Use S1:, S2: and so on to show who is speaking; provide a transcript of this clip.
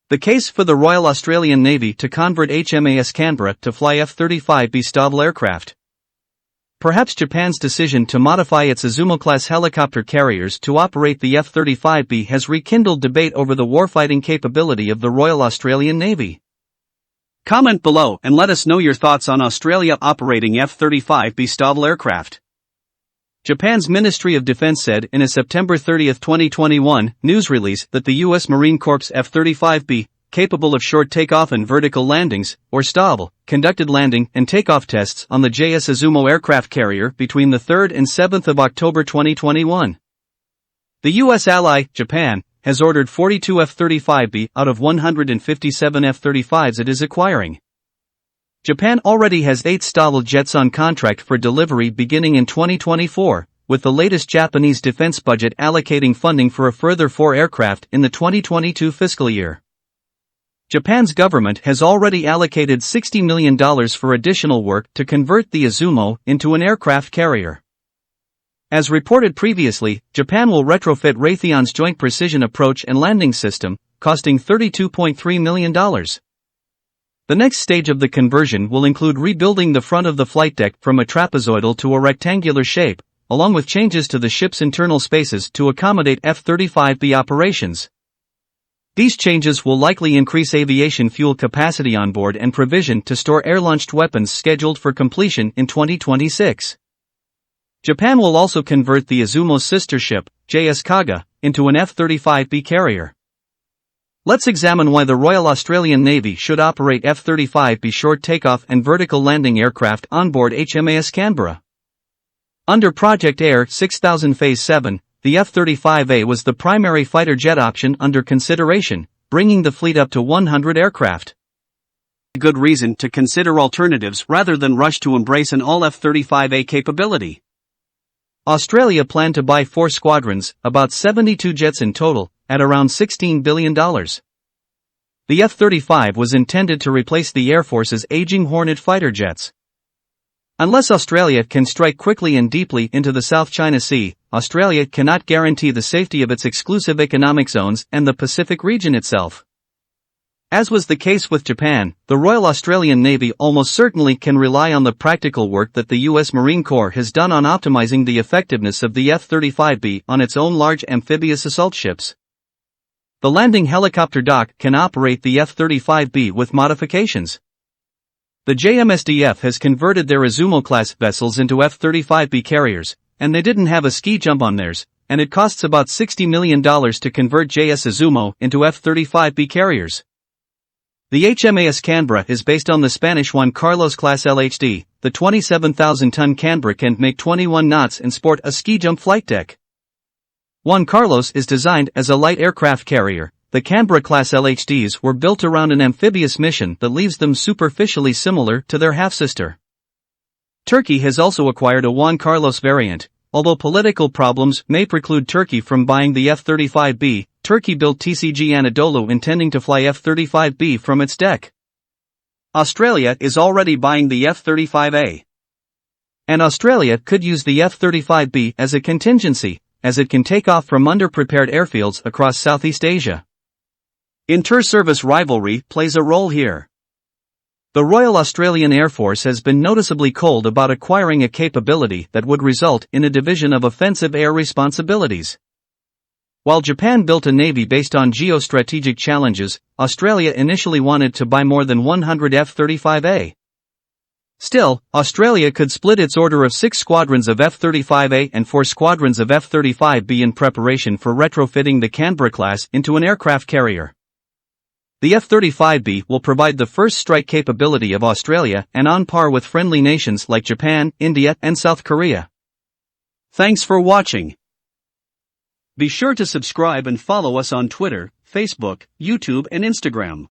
S1: The case for the Royal Australian Navy to convert HMAS Canberra to fly F-35B Stovl aircraft. Perhaps Japan's decision to modify its Izumo-class helicopter carriers to operate the F-35B has rekindled debate over the warfighting capability of the Royal Australian Navy. Comment below and let us know your thoughts on Australia operating F-35B Stovl aircraft. Japan's Ministry of Defense said in a September 30, 2021, news release that the U.S. Marine Corps F-35B, capable of short takeoff and vertical landings, or Stovl, conducted landing and takeoff tests on the JS Izumo aircraft carrier between the 3rd and 7th of October 2021. The U.S. ally, Japan, has ordered 42 F-35B out of 157 F-35s it is acquiring. Japan already has 8 Stovl jets on contract for delivery beginning in 2024, with the latest Japanese defense budget allocating funding for a further 4 aircraft in the 2022 fiscal year. Japan's government has already allocated $60 million for additional work to convert the Izumo into an aircraft carrier. As reported previously, Japan will retrofit Raytheon's Joint Precision Approach and Landing System, costing $32.3 million. The next stage of the conversion will include rebuilding the front of the flight deck from a trapezoidal to a rectangular shape, along with changes to the ship's internal spaces to accommodate F-35B operations. These changes will likely increase aviation fuel capacity on board and provision to store air-launched weapons scheduled for completion in 2026. Japan will also convert the Izumo's sister ship, JS Kaga, into an F-35B carrier. Let's examine why the Royal Australian Navy should operate F-35B short takeoff and vertical landing aircraft on board HMAS Canberra. Under Project Air 6000 Phase 7, the F-35A was the primary fighter jet option under consideration, bringing the fleet up to 100 aircraft. A good reason to consider alternatives rather than rush to embrace an all F-35A capability. Australia planned to buy 4 squadrons, about 72 jets in total, at around $16 billion. The F-35 was intended to replace the Air Force's aging Hornet fighter jets. Unless Australia can strike quickly and deeply into the South China Sea, Australia cannot guarantee the safety of its exclusive economic zones and the Pacific region itself. As was the case with Japan, the Royal Australian Navy almost certainly can rely on the practical work that the U.S. Marine Corps has done on optimizing the effectiveness of the F-35B on its own large amphibious assault ships. The landing helicopter dock can operate the F-35B with modifications. The JMSDF has converted their Izumo-class vessels into F-35B carriers, and they didn't have a ski jump on theirs, and it costs about $60 million to convert JS Izumo into F-35B carriers. The HMAS Canberra is based on the Spanish Juan Carlos-class LHD. The 27,000-ton Canberra can make 21 knots and sport a ski jump flight deck. Juan Carlos is designed as a light aircraft carrier. The Canberra-class LHDs were built around an amphibious mission that leaves them superficially similar to their half-sister. Turkey has also acquired a Juan Carlos variant. Although political problems may preclude Turkey from buying the F-35B, Turkey built TCG Anadolu intending to fly F-35B from its deck. Australia is already buying the F-35A. And Australia could use the F-35B as a contingency, as it can take off from underprepared airfields across Southeast Asia. Inter-service rivalry plays a role here. The Royal Australian Air Force has been noticeably cold about acquiring a capability that would result in a division of offensive air responsibilities. While Japan built a navy based on geostrategic challenges, Australia initially wanted to buy more than 100 F-35A. Still, Australia could split its order of 6 squadrons of F-35A and 4 squadrons of F-35B in preparation for retrofitting the Canberra class into an aircraft carrier. The F-35B will provide the first strike capability of Australia and on par with friendly nations like Japan, India, and South Korea. Thanks for watching. Be sure to subscribe and follow us on Twitter, Facebook, YouTube, and Instagram.